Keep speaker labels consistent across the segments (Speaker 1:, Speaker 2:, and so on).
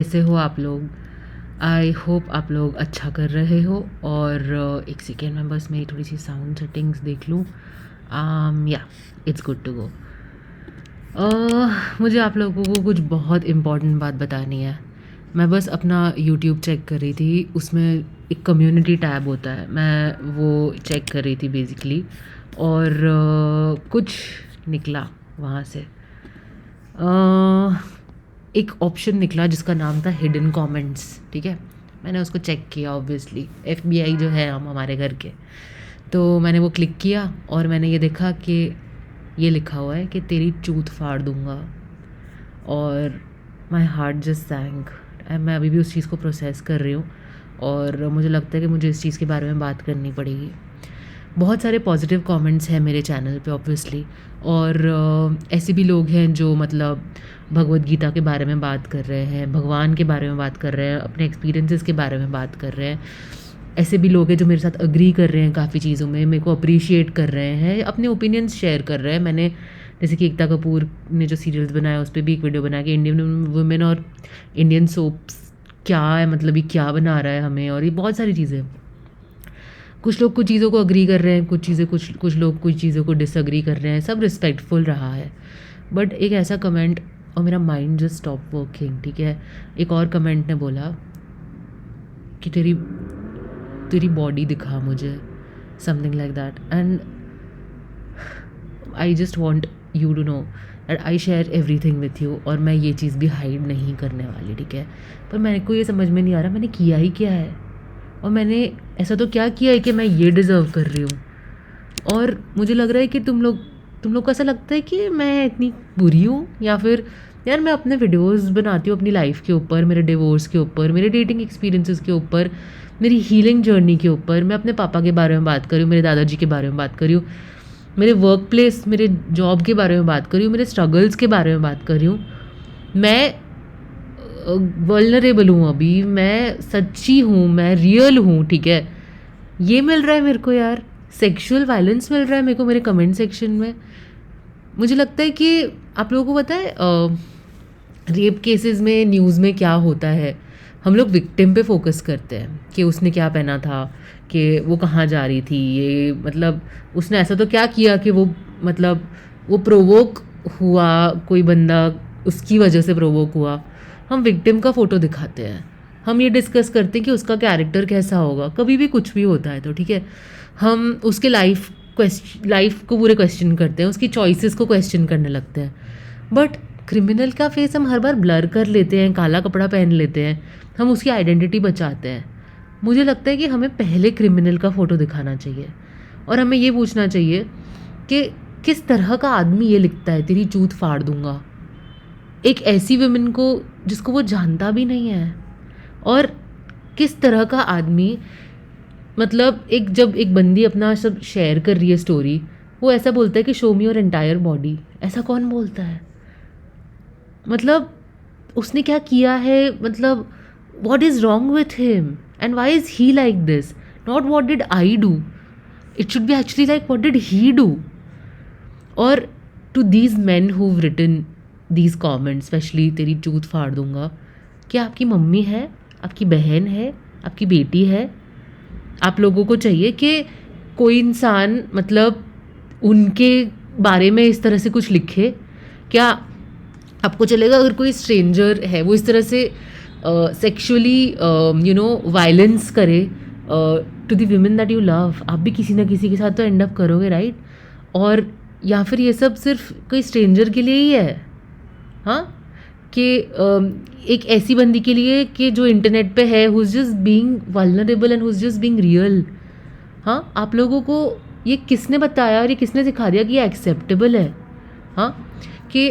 Speaker 1: कैसे हो आप लोग? आई होप आप लोग अच्छा कर रहे हो। और एक सेकेंड में बस मेरी थोड़ी सी साउंड सेटिंग्स देख लूँ। या इट्स गुड टू गो। मुझे आप लोगों को कुछ बहुत इम्पोर्टेंट बात बतानी है। मैं बस अपना यूट्यूब चेक कर रही थी, उसमें एक कम्युनिटी टैब होता है, मैं वो चेक कर रही थी बेसिकली। और कुछ निकला वहाँ से। एक ऑप्शन निकला जिसका नाम था हिडन कमेंट्स। ठीक है, मैंने उसको चेक किया। ऑब्वियसली FBI जो है हम हमारे घर के, तो मैंने वो क्लिक किया और मैंने ये देखा कि ये लिखा हुआ है कि तेरी चूत फाड़ दूंगा। और माई हार्ट जस्ट सैंक। मैं अभी भी उस चीज़ को प्रोसेस कर रही हूँ और मुझे लगता है कि मुझे इस चीज़ के बारे में बात करनी पड़ेगी। बहुत सारे पॉजिटिव कमेंट्स हैं मेरे चैनल पे ऑब्वियसली। और ऐसे भी लोग हैं जो मतलब भगवत गीता के बारे में बात कर रहे हैं, भगवान के बारे में बात कर रहे हैं, अपने एक्सपीरियंसेस के बारे में बात कर रहे हैं। ऐसे भी लोग हैं जो मेरे साथ अग्री कर रहे हैं काफ़ी चीज़ों में, मेरे को अप्रिशिएट कर रहे हैं, अपने ओपिनियंस शेयर कर रहे हैं। मैंने जैसे कि एकता कपूर ने जो सीरियल्स बनाया उस पर भी एक वीडियो बना के इंडियन वुमेन और इंडियन सोप्स क्या है, मतलब ये क्या बना रहा है हमें, और ये बहुत सारी चीज़ें। कुछ लोग कुछ चीज़ों को अग्री कर रहे हैं, कुछ लोग कुछ चीज़ों को डिसअग्री कर रहे हैं। सब रिस्पेक्टफुल रहा है। बट एक ऐसा कमेंट और मेरा माइंड जस्ट स्टॉप वर्किंग। ठीक है, एक और कमेंट ने बोला कि तेरी तेरी बॉडी दिखा मुझे, something like that. And I just want you to know that I share everything with you, और मैं ये चीज़ भी हाइड नहीं करने वाली। ठीक है, पर मेरे को ये समझ में नहीं आ रहा मैंने किया ही क्या है, और मैंने ऐसा तो क्या किया है कि मैं ये डिज़र्व कर रही हूँ। और मुझे लग रहा है कि तुम लोग को ऐसा लगता है कि मैं इतनी बुरी हूँ, या फिर यार मैं अपने वीडियोस बनाती हूँ अपनी लाइफ के ऊपर, मेरे डिवोर्स के ऊपर, मेरे डेटिंग एक्सपीरियंसेस के ऊपर, मेरी हीलिंग जर्नी के ऊपर। मैं अपने पापा के बारे में बात करी हूँ, मेरे दादाजी के बारे में बात करी हूँ, मेरे वर्क प्लेस, मेरे जॉब के बारे में बात करी हूँ, मेरे स्ट्रगल्स के बारे में बात करी हूँ। मैं वल्नरेबल हूँ, अभी मैं सच्ची हूँ, मैं रियल हूँ। ठीक है, ये मिल रहा है मेरे को यार, सेक्सुअल वायलेंस मिल रहा है मेरे को मेरे कमेंट सेक्शन में। मुझे लगता है कि आप लोगों को पता है रेप केसेस में न्यूज़ में क्या होता है, हम लोग विक्टिम पे फोकस करते हैं कि उसने क्या पहना था, कि वो कहाँ जा रही थी, ये मतलब उसने ऐसा तो क्या किया कि वो मतलब वो प्रोवोक हुआ, कोई बंदा उसकी वजह से प्रोवोक हुआ। हम विक्टिम का फ़ोटो दिखाते हैं, हम ये डिस्कस करते हैं कि उसका कैरेक्टर कैसा होगा, कभी भी कुछ भी होता है तो। ठीक है, हम उसके लाइफ को पूरे क्वेश्चन करते हैं, उसकी चॉइसेस को क्वेश्चन करने लगते हैं। बट क्रिमिनल का फेस हम हर बार ब्लर कर लेते हैं, काला कपड़ा पहन लेते हैं, हम उसकी आइडेंटिटी बचाते हैं। मुझे लगता है कि हमें पहले क्रिमिनल का फ़ोटो दिखाना चाहिए और हमें ये पूछना चाहिए कि किस तरह का आदमी ये लिखता है तेरी चूत फाड़ दूंगा, एक ऐसी वुमेन को जिसको वो जानता भी नहीं है। और किस तरह का आदमी, मतलब जब एक बंदी अपना सब शेयर कर रही है स्टोरी, वो ऐसा बोलता है कि show me your entire body. ऐसा कौन बोलता है? मतलब उसने क्या किया है, मतलब what is wrong with him and why is he like this, not what did I do. It should be actually like what did he do. और to these man who written these comments, specially तेरी चूत फाड़ दूंगा, क्या आपकी mummy है, आपकी बहन है, आपकी बेटी है? आप लोगों को चाहिए कि कोई इंसान मतलब उनके बारे में इस तरह से कुछ लिखे? क्या आपको चलेगा अगर कोई स्ट्रेंजर है वो इस तरह से सेक्सुअली वायलेंस करे to the women that you love? आप भी किसी ना किसी के साथ तो एंड अप करोगे, राइट? और या फिर ये सब सिर्फ कोई स्ट्रेंजर के लिए ही है? हाँ, कि एक ऐसी बंदी के लिए कि जो इंटरनेट पे है, who is just being vulnerable and who is just being real. हाँ, आप लोगों को ये किसने बताया और ये किसने सिखा दिया कि ये एक्सेप्टेबल है? हाँ, कि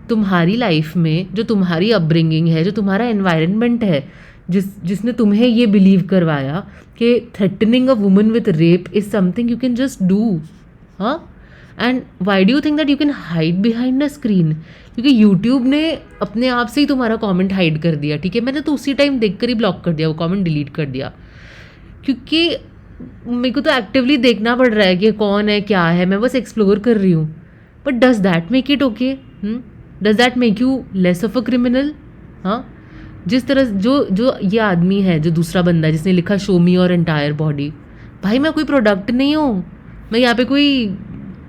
Speaker 1: तुम्हारी लाइफ में जो तुम्हारी अपब्रिंगिंग है, जो तुम्हारा एनवायरनमेंट है, जिसने तुम्हें ये बिलीव करवाया कि threatening a woman with rape is something you can just do. हाँ, and why do you think that you can hide behind a screen? क्योंकि यूट्यूब ने अपने आप से ही तुम्हारा कमेंट हाइड कर दिया। ठीक है, मैंने तो उसी टाइम देख कर ही ब्लॉक कर दिया, वो कमेंट डिलीट कर दिया, क्योंकि मेरे को तो एक्टिवली देखना पड़ रहा है कि कौन है क्या है, मैं बस एक्सप्लोर कर रही हूँ। But does that make it okay? Does that make you less of a criminal? हाँ, जिस तरह जो जो ये आदमी है, जो दूसरा बंदा है जिसने लिखा show me your entire body, भाई मैं कोई प्रोडक्ट नहीं हूँ, मैं यहाँ पे कोई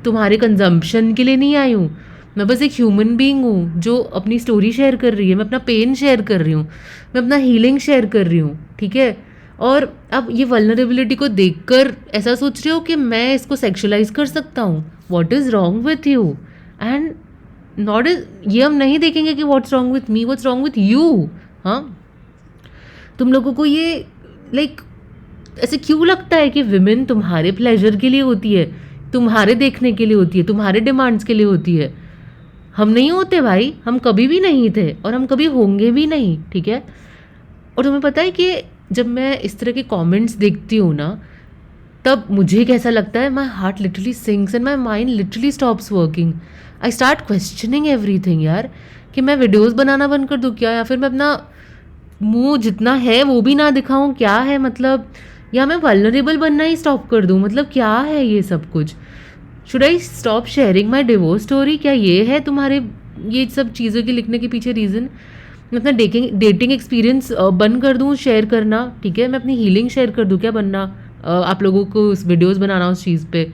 Speaker 1: तुम्हारे कंजम्पशन के लिए नहीं आई हूँ। मैं बस एक ह्यूमन बीइंग हूँ जो अपनी स्टोरी शेयर कर रही है, मैं अपना पेन शेयर कर रही हूँ, मैं अपना हीलिंग शेयर कर रही हूँ, ठीक है। और अब ये वल्नरेबिलिटी को देखकर ऐसा सोच रहे हो कि मैं इसको सेक्सुअलाइज कर सकता हूँ, what is wrong with you? And not is ये हम नहीं देखेंगे कि what's wrong with me, what's wrong with you. हाँ, तुम लोगों को ये लाइक ऐसे क्यों लगता है कि विमेन तुम्हारे प्लेजर के लिए होती है, तुम्हारे देखने के लिए होती है, तुम्हारे डिमांड्स के लिए होती है? हम नहीं होते भाई, हम कभी भी नहीं थे और हम कभी होंगे भी नहीं, ठीक है। और तुम्हें पता है कि जब मैं इस तरह के कमेंट्स देखती हूँ ना, तब मुझे कैसा लगता है, my heart literally sinks and my mind literally stops working. I start questioning everything यार, कि मैं वीडियोस बनाना बंद कर दूँ क्या, या फिर मैं अपना मुंह जितना है वो भी ना दिखाऊं क्या है मतलब, या मैं वल्नरेबल बनना ही स्टॉप कर दूं, मतलब क्या है ये सब कुछ? Should I stop sharing my divorce story? क्या ये है तुम्हारे ये सब चीज़ों के लिखने के पीछे रीज़न? मैं अपना डेटिंग एक्सपीरियंस बंद कर दूं शेयर करना, ठीक है, मैं अपनी हीलिंग शेयर कर दूं क्या बनना, आप लोगों को वीडियोज़ बनाना उस चीज़ पे,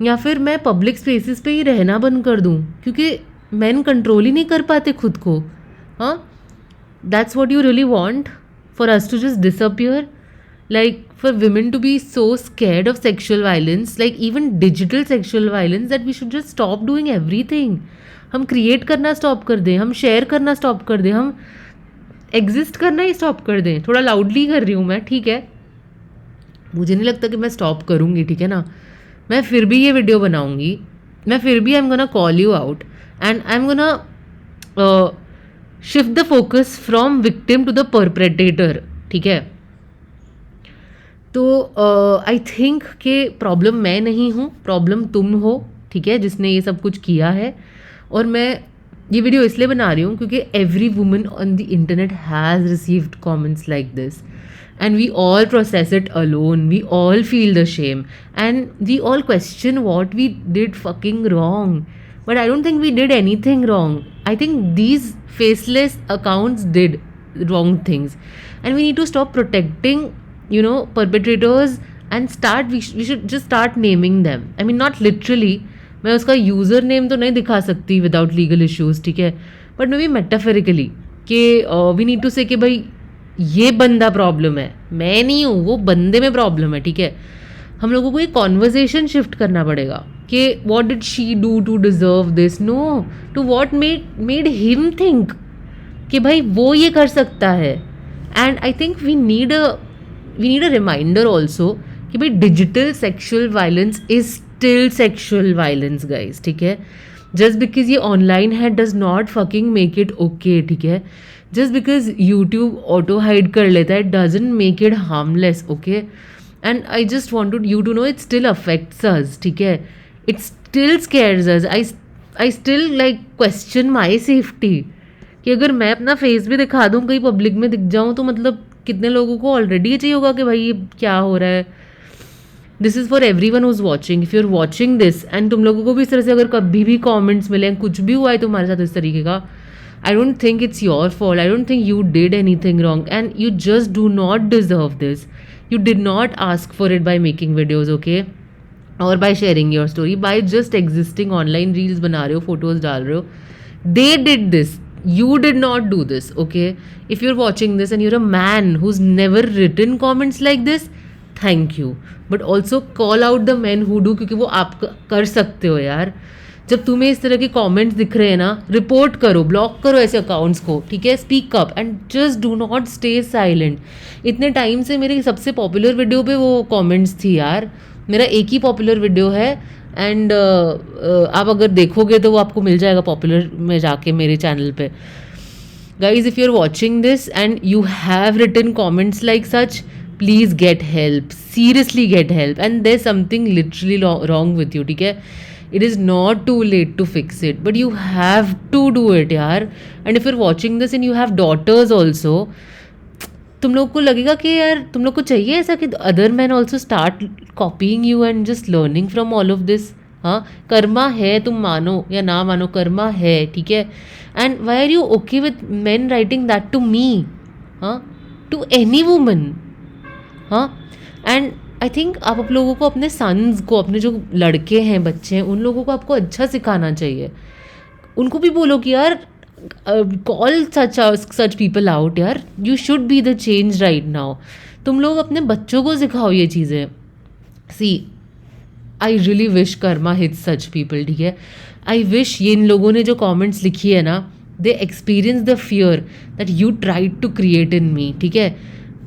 Speaker 1: या फिर मैं पब्लिक स्पेसिस पे ही रहना बंद कर दूं क्योंकि मैन कंट्रोल ही नहीं कर पाते खुद को? हाँ, that's what you really want, for us to just disappear, like for women to be so scared of sexual violence, like even digital sexual violence, that we should just stop doing everything. हम create करना stop कर दें, हम share करना stop कर दें, हम exist करना ही स्टॉप कर दें। थोड़ा लाउडली कर रही हूँ मैं, ठीक है, मुझे नहीं लगता कि मैं स्टॉप करूँगी, ठीक है ना। मैं फिर भी ये वीडियो बनाऊँगी, मैं फिर भी I am gonna call you out and I am gonna shift the focus from victim to the perpetrator, ठीक है। तो आई थिंक कि प्रॉब्लम मैं नहीं हूँ, प्रॉब्लम तुम हो, ठीक है, जिसने ये सब कुछ किया है। और मैं ये वीडियो इसलिए बना रही हूँ क्योंकि every woman on the internet has received comments like this, and we all process it alone, we all feel the shame, and we all question what we did fucking wrong. But I don't think we did anything wrong. I think these faceless accounts did wrong things, and we need to stop protecting, you know, perpetrators and start, we should just start naming them. I mean, not literally, मैं उसका user name तो नहीं दिखा सकती without legal issues, ठीक है, but may be metaphorically कि we need to से कि भाई ये बंदा प्रॉब्लम है, मैं नहीं हूँ, वो बंदे में प्रॉब्लम है, ठीक है। हम लोगों को एक कॉन्वर्जेशन शिफ्ट करना पड़ेगा कि what did she do to deserve this, no, to what made him think कि भाई वो ये कर सकता है। And I think we need a reminder also कि भाई digital sexual violence is still sexual violence guys, ठीक है। जस्ट बिकॉज ये ऑनलाइन है does not fucking make it okay, ठीक है। Just because YouTube auto hide कर लेता है doesn't make it harmless, okay. And I just wanted you to know it still affects us, ठीक है, it still scares us. I still like question my safety कि अगर मैं अपना face भी दिखा दूँ कहीं पब्लिक में दिख जाऊँ तो मतलब कितने लोगों को ऑलरेडी ये चाहिए होगा कि भाई ये क्या हो रहा है। This is for everyone who is watching, if you are watching this and तुम लोगों को भी इस तरह से अगर कभी भी कॉमेंट्स मिले, कुछ भी हुआ है तुम्हारे साथ इस तरीके का, I don't think it's your fault. I don't think you did anything wrong, and you just do not deserve this. You did not ask for it by making videos, okay? Or by sharing your story, by just existing online, reels बना रहे हो, photos डाल रहे हो. They did this. You did not do this, okay? If you're watching this and you're a man who's never written comments like this, thank you. But also call out the men who do, क्योंकि वो आप कर सकते हो यार। जब तुम्हें इस तरह के कमेंट्स दिख रहे हैं ना, रिपोर्ट करो, ब्लॉक करो ऐसे अकाउंट्स को, ठीक है, speak up and just do not stay silent. इतने टाइम से मेरी सबसे पॉपुलर वीडियो पे वो कमेंट्स थी यार, मेरा एक ही पॉपुलर वीडियो है एंड आप अगर देखोगे तो वो आपको मिल जाएगा पॉपुलर में जाके मेरे चैनल पे। Guys, if you are watching this and you have written comments like such, please get help, seriously get help, and there something literally wrong with you, ठीक है। It is not too late to fix it, but you have to do it यार। And if you're watching this and you have daughters also, तुम लोग को लगेगा कि यार तुम लोग को चाहिए ऐसा कि other men also start copying you and just learning from all of this। हाँ, कर्मा है, तुम मानो या ना मानो, कर्मा है, ठीक है। And why are you okay with men writing that to me? हाँ, टू एनी वुमन, हाँ। एंड आई थिंक आप लोगों को अपने सन्स को, अपने जो लड़के हैं, बच्चे हैं, उन लोगों को आपको अच्छा सिखाना चाहिए। उनको भी बोलो कि यार कॉल सच पीपल आउट यार, you should be the change right now. तुम लोग अपने बच्चों को सिखाओ ये चीज़ें। See, I really wish karma hits such people, ठीक है। आई विश ये इन लोगों ने जो कमेंट्स लिखी है ना, they experience the fear that you tried to create in me, ठीक है।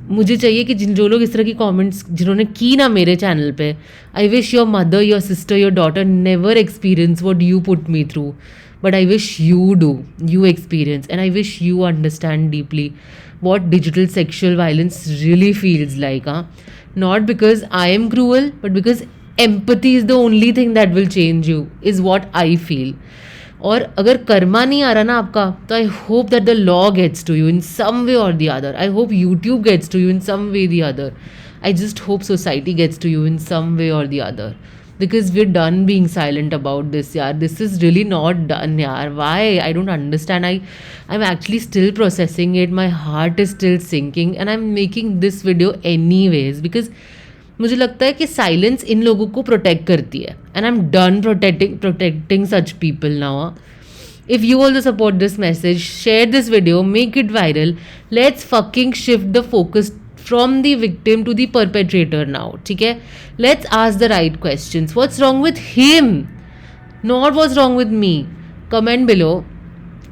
Speaker 1: मुझे चाहिए कि जो लोग इस तरह की कमेंट्स जिन्होंने की ना मेरे चैनल पे, I wish your mother, your sister, your daughter never experience what you put me through, but I wish you do, you experience, and I wish you understand deeply what digital sexual violence really feels like, huh? Not because I am cruel, but because empathy is the only thing that will change you, is what I feel. और अगर कर्मा नहीं आ रहा ना आपका, तो I hope that the law gets to you in some way और the other. I hope YouTube gets to you in some way the other. I just hope society gets to you in some way और the other, because we're done being silent about this, yaar. This is really not done, yaar. Why? I don't understand. I'm actually still processing it. My heart is still sinking, and I'm making this video anyways because मुझे लगता है कि silence इन लोगों को protect करती है, and I am done protecting such people now. If you also support this message, share this video, make it viral. Let's fucking shift the focus from the victim to the perpetrator now, ठीक है. Let's ask the right questions. What's wrong with him? Not what's wrong with me. Comment below.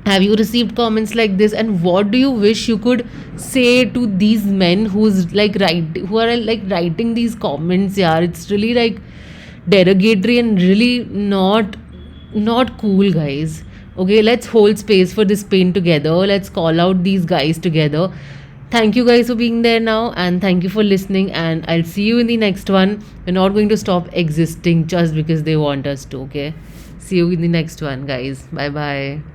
Speaker 1: Have you received comments like this, and what do you wish you could say to these men who are like writing these comments? Yeah, it's really like derogatory and really not cool, guys. Okay, let's hold space for this pain together. Let's call out these guys together. Thank you guys for being there now, and thank you for listening, and I'll see you in the next one. We're not going to stop existing just because they want us to, okay? See you in the next one, guys. Bye bye.